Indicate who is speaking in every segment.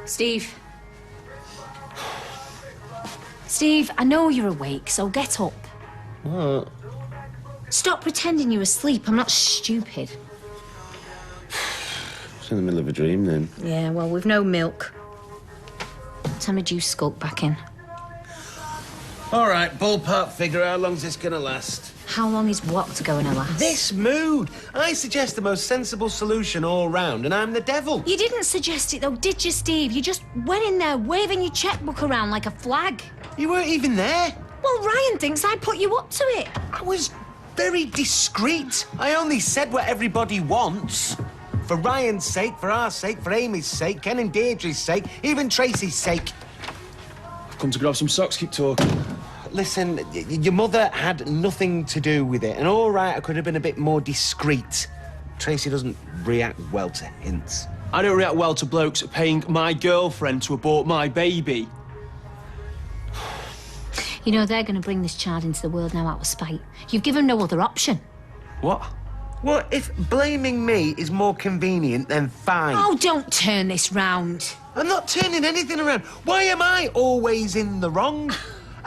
Speaker 1: Steve. Steve, I know you're awake, so get up.
Speaker 2: What?
Speaker 1: Stop pretending you're asleep. I'm not stupid.
Speaker 2: It's in the middle of a dream, then.
Speaker 1: Yeah, well, we've no milk. Time to juice skulk back in.
Speaker 2: All right, ballpark figure, how long's this gonna last?
Speaker 1: How long is what going to last?
Speaker 2: This mood! I suggest the most sensible solution all round, and I'm the devil.
Speaker 1: You didn't suggest it, though, did you, Steve? You just went in there waving your checkbook around like a flag.
Speaker 2: You weren't even there.
Speaker 1: Well, Ryan thinks I put you up to it.
Speaker 2: I was very discreet. I only said what everybody wants. For Ryan's sake, for our sake, for Amy's sake, Ken and Deirdre's sake, even Tracy's sake.
Speaker 3: I've come to grab some socks, keep talking.
Speaker 2: Listen, your mother had nothing to do with it, and all right, I could have been a bit more discreet. Tracy doesn't react well to hints.
Speaker 3: I don't react well to blokes paying my girlfriend to abort my baby.
Speaker 1: You know, they're going to bring this child into the world now out of spite. You've given no other option.
Speaker 3: What?
Speaker 2: Well, if blaming me is more convenient, then fine.
Speaker 1: Oh, don't turn this round.
Speaker 2: I'm not turning anything around. Why am I always in the wrong?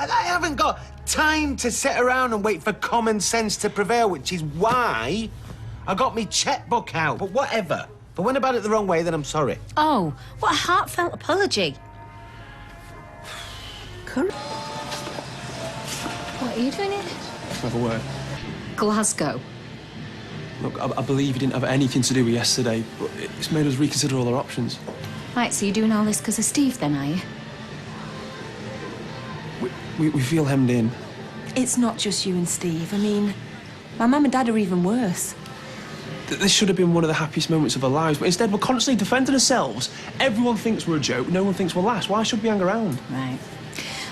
Speaker 2: I haven't got time to sit around and wait for common sense to prevail, which is why I got me checkbook out. But whatever. If I went about it the wrong way, then I'm sorry.
Speaker 1: Oh, what a heartfelt apology. What are you doing here?
Speaker 3: Have a word.
Speaker 1: Glasgow.
Speaker 3: Look, I believe you didn't have anything to do with yesterday, but it's made us reconsider all our options.
Speaker 1: Right, so you're doing all this because of Steve, then, are you?
Speaker 3: We feel hemmed in.
Speaker 4: It's not just you and Steve. I mean, my mum and dad are even worse.
Speaker 3: This should have been one of the happiest moments of our lives, but instead we're constantly defending ourselves. Everyone thinks we're a joke, no one thinks we'll last. Why should we hang around?
Speaker 1: Right.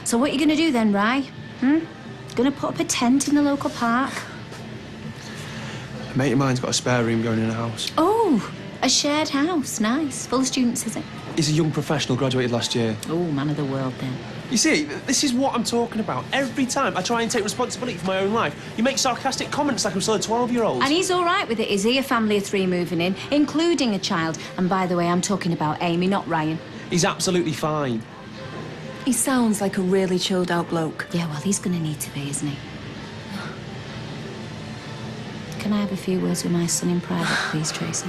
Speaker 1: So what are you going to do then, Rye? Going to put up a tent in the local park?
Speaker 3: A mate of mine's got a spare room going in a house.
Speaker 1: Oh, a shared house. Nice. Full of students, is it?
Speaker 3: He's a young professional, graduated last year.
Speaker 1: Oh, man of the world, then.
Speaker 3: You see, this is what I'm talking about. Every time I try and take responsibility for my own life, you make sarcastic comments like I'm still a 12-year-old.
Speaker 1: And he's all right with it, is he? A family of 3 moving in, including a child. And by the way, I'm talking about Amy, not Ryan.
Speaker 3: He's absolutely fine.
Speaker 4: He sounds like a really chilled-out bloke.
Speaker 1: Yeah, well, he's going to need to be, isn't he? Can I have a few words with my son in private, please, Tracy?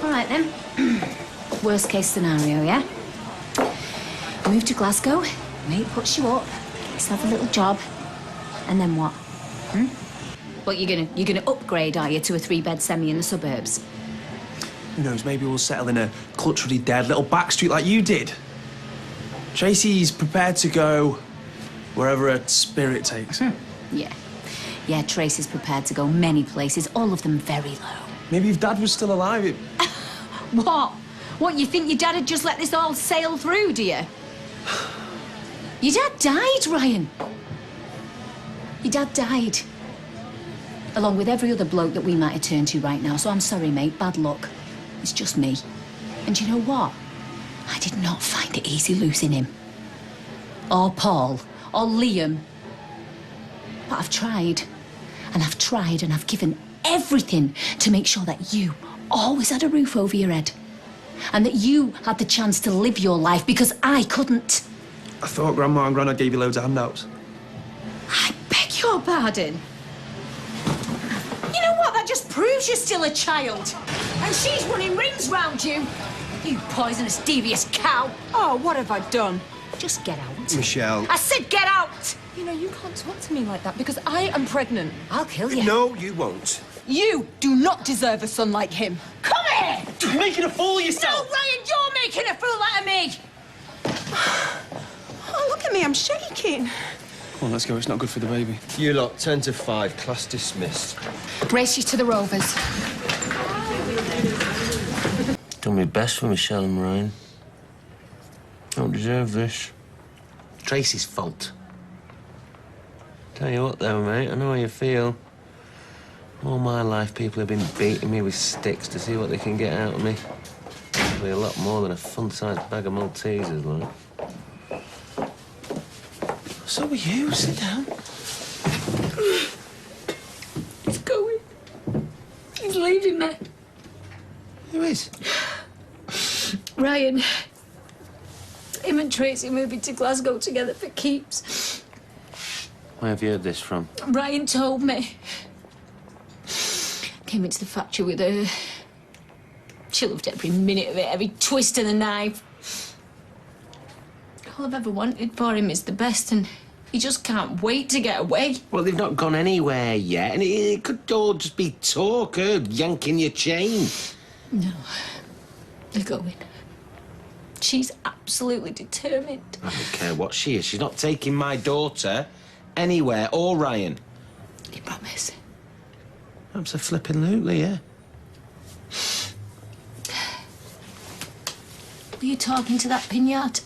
Speaker 1: All right, then. Worst case scenario, yeah? You move to Glasgow, mate puts you up, let's have a little job, and then what? What, you're gonna upgrade, are you, to a 3-bed semi in the suburbs?
Speaker 3: Who knows, maybe we'll settle in a culturally dead little back street like you did. Tracy's prepared to go wherever her spirit takes.
Speaker 1: Yeah. Yeah, Tracy's prepared to go many places, all of them very low.
Speaker 3: Maybe if Dad was still alive, it...
Speaker 1: What? What, you think your dad had just let this all sail through, do you? Your dad died, Ryan. Your dad died. Along with every other bloke that we might have turned to right now. So I'm sorry, mate, bad luck. It's just me. And you know what? I did not find it easy losing him. Or Paul. Or Liam. But I've tried. And I've tried and I've given everything to make sure that you always had a roof over your head. And that you had the chance to live your life because I couldn't.
Speaker 3: I thought Grandma and Grandad gave you loads of handouts.
Speaker 1: I beg your pardon. You know what? That just proves you're still a child. And she's running rings round you. You poisonous, devious cow.
Speaker 4: Oh, what have I done?
Speaker 1: Just get out.
Speaker 2: Michelle.
Speaker 1: I said get out!
Speaker 4: You know, you can't talk to me like that because I am pregnant.
Speaker 1: I'll kill you.
Speaker 2: No, you won't.
Speaker 4: You do not deserve a son like him.
Speaker 1: Come here!
Speaker 3: You're making a fool of yourself!
Speaker 1: No, Ryan, you're making a fool out of me!
Speaker 4: Oh, look at me, I'm shaking.
Speaker 3: Come on, let's go. It's not good for the baby.
Speaker 5: You lot, 10 to 5, class dismissed.
Speaker 1: Race you to the Rovers.
Speaker 5: Done my best for Michelle and Ryan. Don't deserve this.
Speaker 2: Tracy's fault.
Speaker 5: Tell you what, though, mate, I know how you feel. All my life, people have been beating me with sticks to see what they can get out of me. Probably a lot more than a fun-sized bag of Maltesers, like.
Speaker 3: So are you. Sit down.
Speaker 1: leaving me.
Speaker 2: Who is?
Speaker 1: Ryan. Him and Tracy moving to Glasgow together for keeps.
Speaker 5: Where have you heard this from?
Speaker 1: Ryan told me. Came into the factory with her. She loved every minute of it, every twist of the knife. All I've ever wanted for him is the best, and he just can't wait to get away.
Speaker 2: Well, they've not gone anywhere yet, and it could all just be talk, her yanking your chain.
Speaker 1: No, they're going. She's absolutely determined.
Speaker 2: I don't care what she is. She's not taking my daughter anywhere, or Ryan.
Speaker 1: You promise?
Speaker 2: Absolutely, yeah.
Speaker 1: Were you talking to that pinata?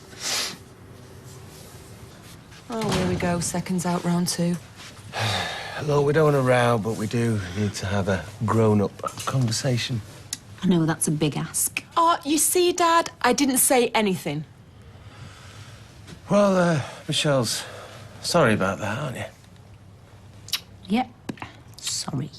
Speaker 4: Oh, here we go. Seconds out, round 2.
Speaker 2: Look, we don't want to row, but we do need to have a grown-up conversation.
Speaker 1: I know that's a big ask.
Speaker 4: Oh, you see, Dad, I didn't say anything.
Speaker 2: Well, Michelle's sorry about that, aren't you?
Speaker 1: Yep, sorry.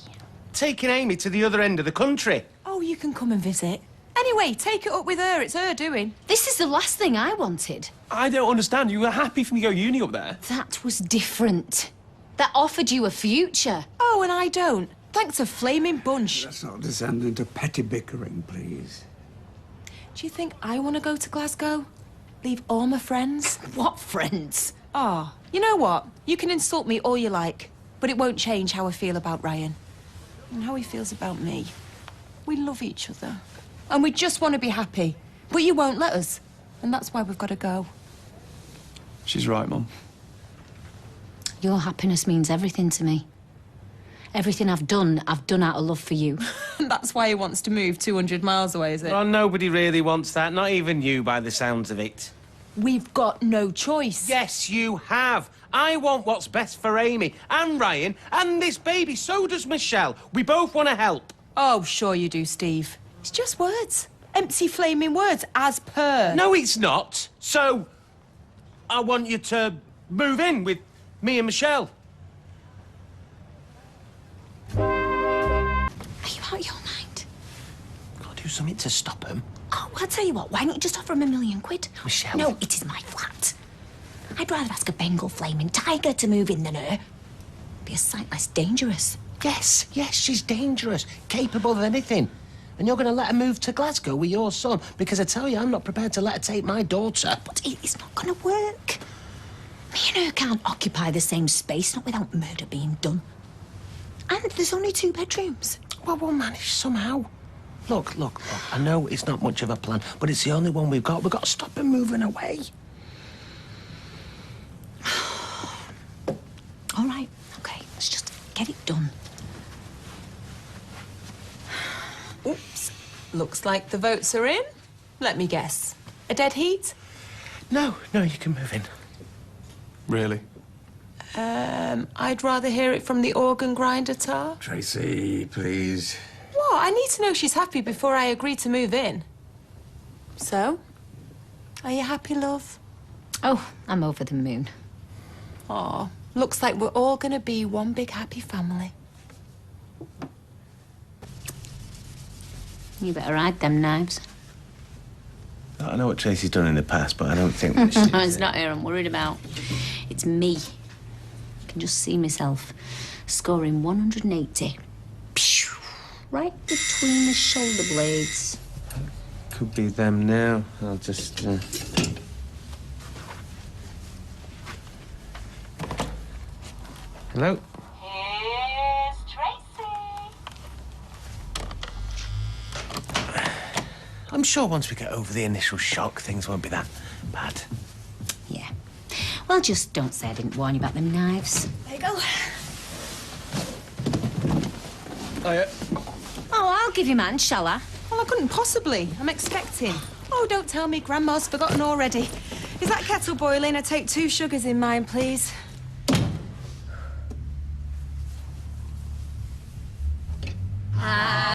Speaker 2: Taking Amy to the other end of the country.
Speaker 4: Oh, you can come and visit. Anyway, take it up with her. It's her doing.
Speaker 1: This is the last thing I wanted.
Speaker 3: I don't understand. You were happy for me to go uni up there.
Speaker 1: That was different. That offered you a future.
Speaker 4: Oh, and I don't. Thanks a flaming bunch.
Speaker 6: Let's not descend into petty bickering, please.
Speaker 4: Do you think I want to go to Glasgow? Leave all my friends?
Speaker 1: What friends?
Speaker 4: Oh, you know what? You can insult me all you like, but it won't change how I feel about Ryan. And how he feels about me. We love each other. And we just want to be happy. But you won't let us. And that's why we've got to go.
Speaker 3: She's right, Mum.
Speaker 1: Your happiness means everything to me. Everything I've done out of love for you.
Speaker 4: And that's why he wants to move 200 miles away, is it?
Speaker 2: Well, nobody really wants that, not even you by the sounds of it.
Speaker 4: We've got no choice.
Speaker 2: Yes, you have. I want what's best for Amy and Ryan and this baby. So does Michelle. We both want to help.
Speaker 4: Oh, sure you do, Steve. It's just words. Empty flaming words, as per.
Speaker 2: No, it's not. So, I want you to move in with me and Michelle.
Speaker 1: Are you out of your mind?
Speaker 2: Gotta do something to stop him.
Speaker 1: Oh, I'll tell you what, why don't you just offer him £1 million?
Speaker 2: Michelle.
Speaker 1: No, it is my flat. I'd rather ask a Bengal flaming tiger to move in than her. Be a sight less dangerous.
Speaker 2: Yes, she's dangerous, capable of anything. And you're going to let her move to Glasgow with your son, because I tell you, I'm not prepared to let her take my daughter.
Speaker 1: But it's not going to work. Me and her can't occupy the same space, not without murder being done. And there's only 2 bedrooms.
Speaker 2: Well, we'll manage somehow. Look, I know it's not much of a plan, but it's the only one we've got. We've got to stop him moving away.
Speaker 1: All right, OK, let's just get it done.
Speaker 4: Oops. Looks like the votes are in. Let me guess. A dead heat?
Speaker 2: No, you can move in.
Speaker 3: Really?
Speaker 4: I'd rather hear it from the organ grinder tar.
Speaker 6: Tracy, please.
Speaker 4: What? I need to know she's happy before I agree to move in. So? Are you happy, love?
Speaker 1: Oh, I'm over the moon.
Speaker 4: Aw, looks like we're all gonna be one big happy family.
Speaker 1: You better hide them knives.
Speaker 2: I know what Tracy's done in the past, but I don't think that she...
Speaker 1: No, it's not her I'm worried about. It's me. I can just see myself scoring 180. Pew! Right between the shoulder blades.
Speaker 5: Could be them now. I'll just... Hello?
Speaker 7: Here's Tracy.
Speaker 2: I'm sure once we get over the initial shock, things won't be that bad.
Speaker 1: Yeah. Well, just don't say I didn't warn you about them knives. There you go.
Speaker 3: Oh, yeah.
Speaker 1: Oh, I'll give you mine, shall I?
Speaker 4: Well, I couldn't possibly. I'm expecting. Oh, don't tell me Grandma's forgotten already. Is that kettle boiling? I take 2 sugars in mine, please.